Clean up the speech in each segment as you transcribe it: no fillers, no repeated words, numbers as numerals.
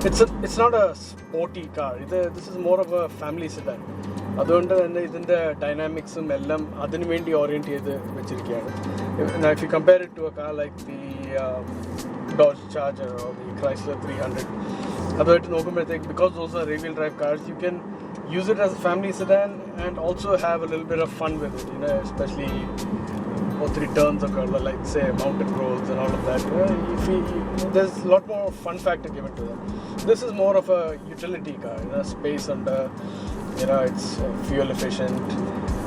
It's not a sporty car. This is more of a family sedan. അതുകൊണ്ട് തന്നെ ഇതിൻ്റെ ഡൈനാമിക്സും എല്ലാം അതിനു വേണ്ടി ഓറിയൻറ്റ് ചെയ്ത് വെച്ചിരിക്കുകയാണ്. Now if you compare it to a car like the Dodge Charger or the Chrysler 300, അതുമായിട്ട് നോക്കുമ്പോഴത്തേക്ക്, because those are rear-wheel drive cars, you can use it as a family sedan and also have a little bit of fun with it, especially or 3 turns occur, like say mountain roads and all of that. There's a lot more fun factor given to them. This is more of a utility car, space under, it's fuel efficient,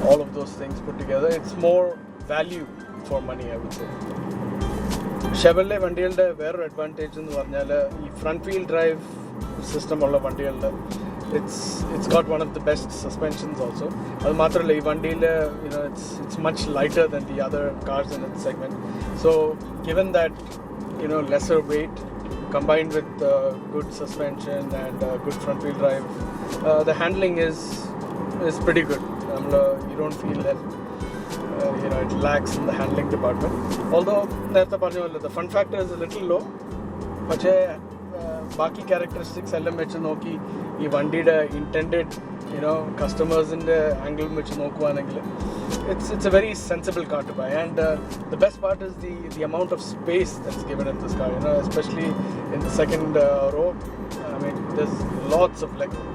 all of those things put together. It's more value for money, I would say. Chevrolet വണ്ടികളുടെ വേറൊരു advantage എന്ന് പറഞ്ഞാൽ ഈ front wheel drive system ഉള്ള വണ്ടികളുടെ it's got one of the best suspensions also. അത് മാത്രമല്ല ഈ വണ്ടിയിൽ it's much lighter than the other cars in its segment. So given that lesser weight combined with good suspension and good front wheel drive, the handling is pretty good. You don't feel that it lacks in the handling department. Although the fun factor is a little low, but ബാക്കി characteristics എല്ലാം വെച്ച് നോക്കി ഈ വണ്ടിയുടെ intended കസ്റ്റമേഴ്സിൻ്റെ ആംഗിളും വെച്ച് നോക്കുവാണെങ്കിൽ it's a very sensible car to buy. And the best part is the amount of space that's given in this car, especially in the second row. I mean, there's lots of leg room.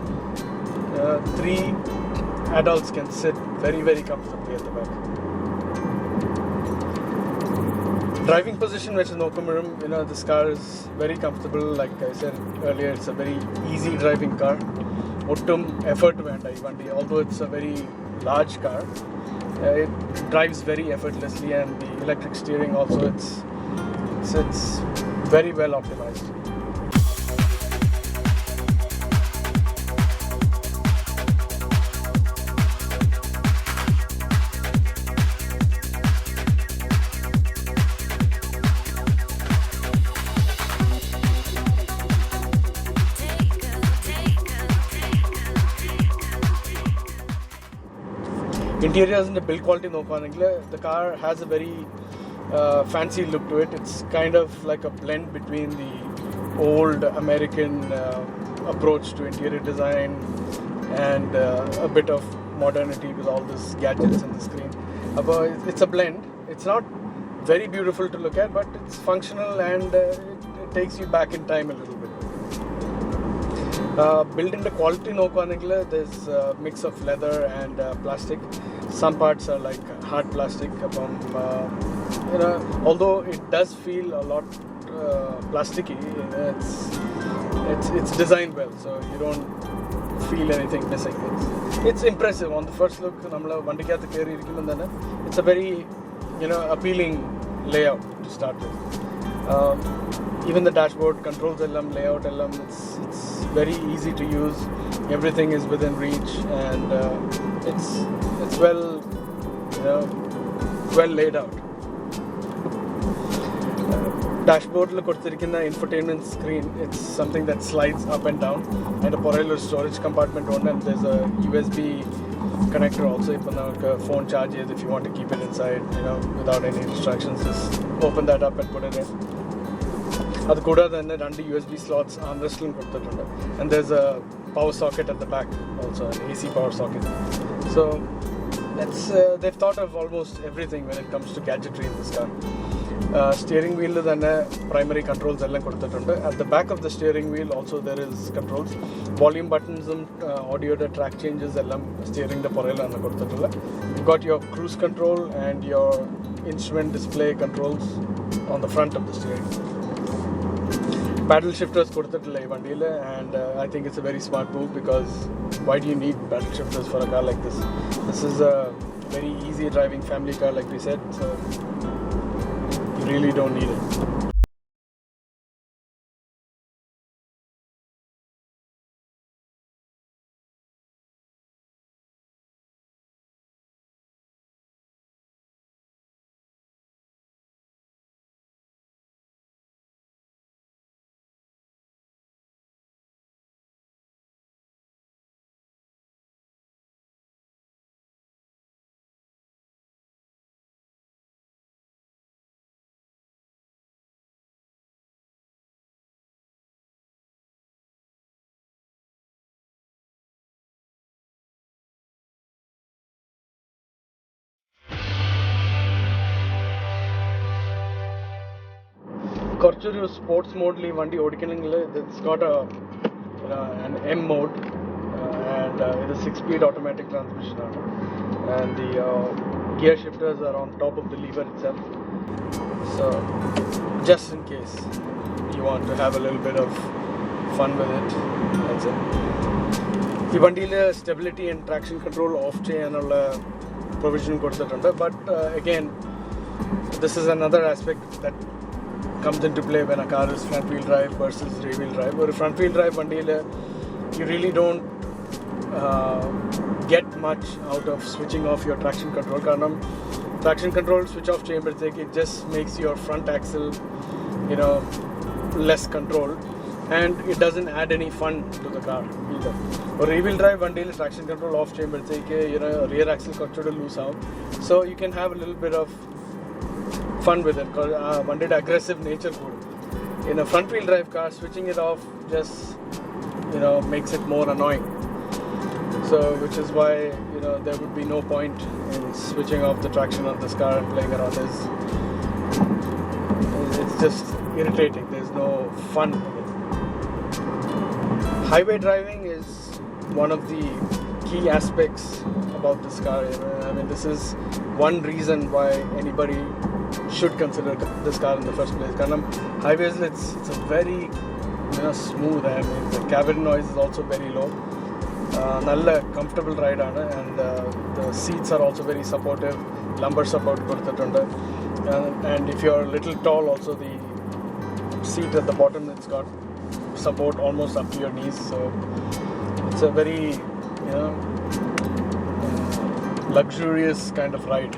3 adults can sit very, very comfortably at the back. Driving position which is Nokumarum, this car is very comfortable. Like I said earlier, it's a very easy driving car. Ottum effort venda ee vandi, although it's a very large car, it drives very effortlessly, and the electric steering also, it's very well optimized. Interiors and the build quality the car has a very fancy look to it. It's kind of like a blend between the old American approach to interior design and a bit of modernity with all these gadgets in the screen. It's a blend. It's not very beautiful to look at, but it's functional, and it takes you back in time a little bit. Built into quality there's a mix of leather and plastic. Some parts are like hard plastic, although it does feel a lot plasticky. It's designed well, so you don't feel anything missing. It's impressive on the first look. It's a very appealing layout to start with. Even the dashboard controls layout it's very easy to use. Everything is within reach, and it's well laid out. Dashboard infotainment screen, it's something that slides up and down, and a portable storage compartment on, and there's a USB connector also. Phone charges, if you want to keep it inside without any distractions, just open that up and put it in. അത് കൂടാതെ തന്നെ 2 USB slots armresting കൊടുത്തിട്ടുണ്ട്, and there's a power socket at the back also, an AC power socket. So they've thought of almost everything when it comes to gadgetry in this car. Steering wheel തന്നെ primary controls എല്ലാം കൊടുത്തിട്ടുണ്ട്. At the back of the steering wheel also there is controls, volume buttons, audio track changes എല്ലാം steeringന്റെ പുറകിലാണ് കൊടുത്തിട്ടുള്ളത്. You've got your cruise control and your instrument display controls on the front of the steering. Paddle shifters കൊടുത്തിട്ടില്ല ഈ വണ്ടിയിൽ, and I think it's a very smart move, because why do you need paddle shifters for a car like this? This is a very easy driving family car, like we said, so you really don't need it. കുറച്ചൊരു sports മോഡിൽ ഈ വണ്ടി ഓടിക്കണമെങ്കിൽ it's got an M mode and it is 6-speed automatic transmission and the gear shifters are on top of the lever itself, so just in case you want to have a little bit of fun with it, that's it. ഈ വണ്ടിയിൽ stability and traction control of ചെയ്യാനുള്ള provision കൊടുത്തിട്ടുണ്ട്, but again this is another aspect that comes into play when a car is front wheel drive versus rear wheel drive. Or front wheel drive vandiyil you really don't get much out of switching off your traction control. Karanam traction control switch off cheyumbadhekku it just makes your front axle less controlled and it doesn't add any fun to the car either. Or rear wheel drive vandiyil traction control off cheyumbadhekku rear axle konchude loose out, so you can have a little bit of fun with it because one aggressive nature cool. In a front wheel drive car, switching it off just makes it more annoying, so which is why there would be no point in switching off the traction of this car and playing around this. It's just irritating, there's no fun in it. Highway driving is one of the key aspects about this car. I mean, this is one reason why anybody should consider this car in the first place. Because highways, it's a very smooth. I mean, the cabin noise is also very low. Nalla comfortable ride and the seats are also very supportive. Lumbar support kodutittundu, and if you're a little tall, also the seat at the bottom, it's got support almost up to your knees. So it's a very luxurious kind of ride.